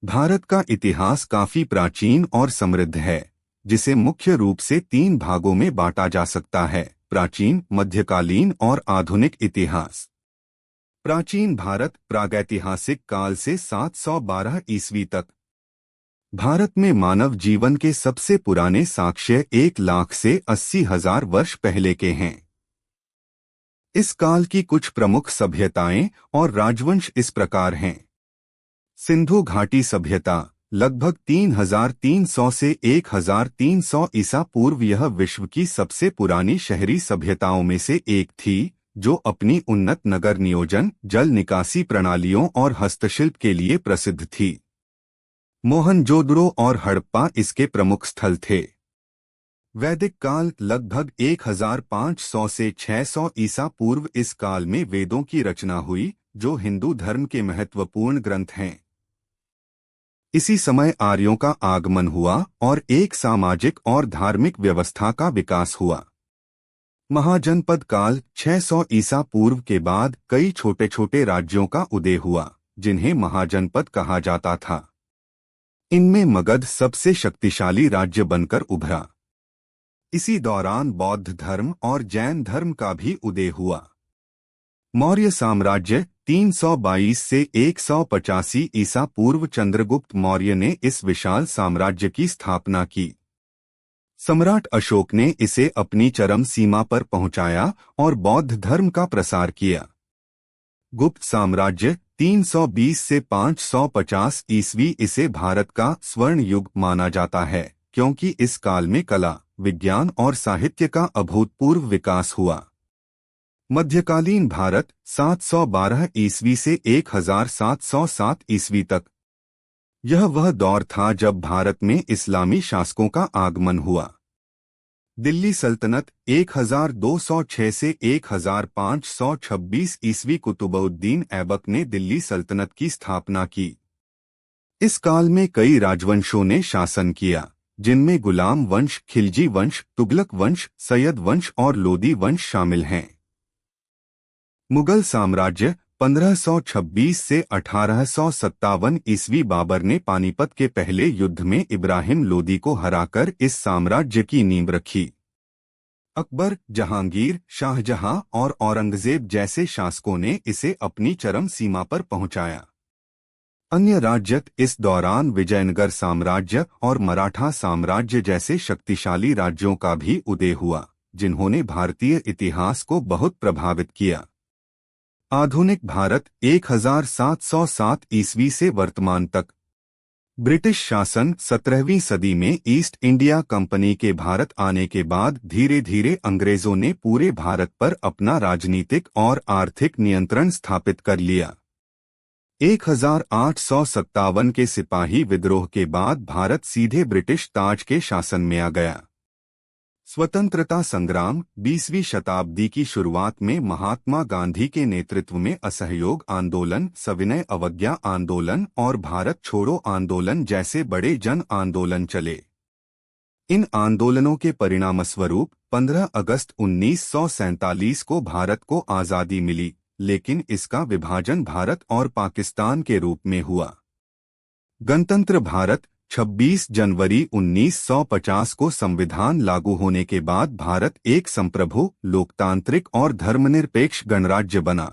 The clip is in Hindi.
भारत का इतिहास काफी प्राचीन और समृद्ध है, जिसे मुख्य रूप से 3 भागों में बांटा जा सकता है: प्राचीन, मध्यकालीन और आधुनिक इतिहास। प्राचीन भारत प्रागैतिहासिक काल से 712 ईस्वी तक। भारत में मानव जीवन के सबसे पुराने साक्ष्य 1 लाख से 80,000 वर्ष पहले के हैं। इस काल की कुछ प्रमुख सभ्यताएं और राजवंश इस प्रकार हैं। सिंधु घाटी सभ्यता लगभग 3,300 से 1,300 ईसा पूर्व। यह विश्व की सबसे पुरानी शहरी सभ्यताओं में से एक थी, जो अपनी उन्नत नगर नियोजन, जल निकासी प्रणालियों और हस्तशिल्प के लिए प्रसिद्ध थी। मोहनजोदड़ो और हड़प्पा इसके प्रमुख स्थल थे। वैदिक काल लगभग 1,500 से 600 ईसा पूर्व। इस काल में वेदों की रचना हुई, जो हिंदू धर्म के महत्वपूर्ण ग्रंथ हैं। इसी समय आर्यों का आगमन हुआ और एक सामाजिक और धार्मिक व्यवस्था का विकास हुआ। महाजनपद काल 600 ईसा पूर्व के बाद कई छोटे छोटे राज्यों का उदय हुआ, जिन्हें महाजनपद कहा जाता था। इनमें मगध सबसे शक्तिशाली राज्य बनकर उभरा। इसी दौरान बौद्ध धर्म और जैन धर्म का भी उदय हुआ। मौर्य साम्राज्य 322 से 185 ईसा पूर्व। चंद्रगुप्त मौर्य ने इस विशाल साम्राज्य की स्थापना की। सम्राट अशोक ने इसे अपनी चरम सीमा पर पहुंचाया और बौद्ध धर्म का प्रसार किया। गुप्त साम्राज्य 320 से 550 ईस्वी। इसे भारत का स्वर्ण युग माना जाता है, क्योंकि इस काल में कला, विज्ञान और साहित्य का अभूतपूर्व विकास हुआ। मध्यकालीन भारत 712 ईस्वी से 1707 ईस्वी तक। यह वह दौर था जब भारत में इस्लामी शासकों का आगमन हुआ। दिल्ली सल्तनत 1206 से 1526 ईस्वी। कुतुबउद्दीन ऐबक ने दिल्ली सल्तनत की स्थापना की। इस काल में कई राजवंशों ने शासन किया, जिनमें गुलाम वंश, खिलजी वंश, तुगलक वंश, सैयद वंश और लोदी वंश शामिल हैं। मुगल साम्राज्य 1526 से 1857 ईस्वी। बाबर ने पानीपत के पहले युद्ध में इब्राहिम लोदी को हराकर इस साम्राज्य की नींव रखी। अकबर, जहांगीर, शाहजहां और औरंगजेब जैसे शासकों ने इसे अपनी चरम सीमा पर पहुंचाया। अन्य राज्य इस दौरान विजयनगर साम्राज्य और मराठा साम्राज्य जैसे शक्तिशाली राज्यों का भी उदय हुआ, जिन्होंने भारतीय इतिहास को बहुत प्रभावित किया। आधुनिक भारत 1707 ईस्वी से वर्तमान तक। ब्रिटिश शासन 17वीं सदी में ईस्ट इंडिया कंपनी के भारत आने के बाद धीरे धीरे अंग्रेजों ने पूरे भारत पर अपना राजनीतिक और आर्थिक नियंत्रण स्थापित कर लिया। 1857 के सिपाही विद्रोह के बाद भारत सीधे ब्रिटिश ताज के शासन में आ गया। स्वतंत्रता संग्राम 20वीं शताब्दी की शुरुआत में महात्मा गांधी के नेतृत्व में असहयोग आंदोलन, सविनय अवज्ञा आंदोलन और भारत छोड़ो आंदोलन जैसे बड़े जन आंदोलन चले। इन आंदोलनों के परिणामस्वरूप 15 अगस्त 1947 को भारत को आज़ादी मिली, लेकिन इसका विभाजन भारत और पाकिस्तान के रूप में हुआ। गणतंत्र भारत 26 जनवरी 1950 को संविधान लागू होने के बाद भारत एक संप्रभु, लोकतांत्रिक और धर्मनिरपेक्ष गणराज्य बना।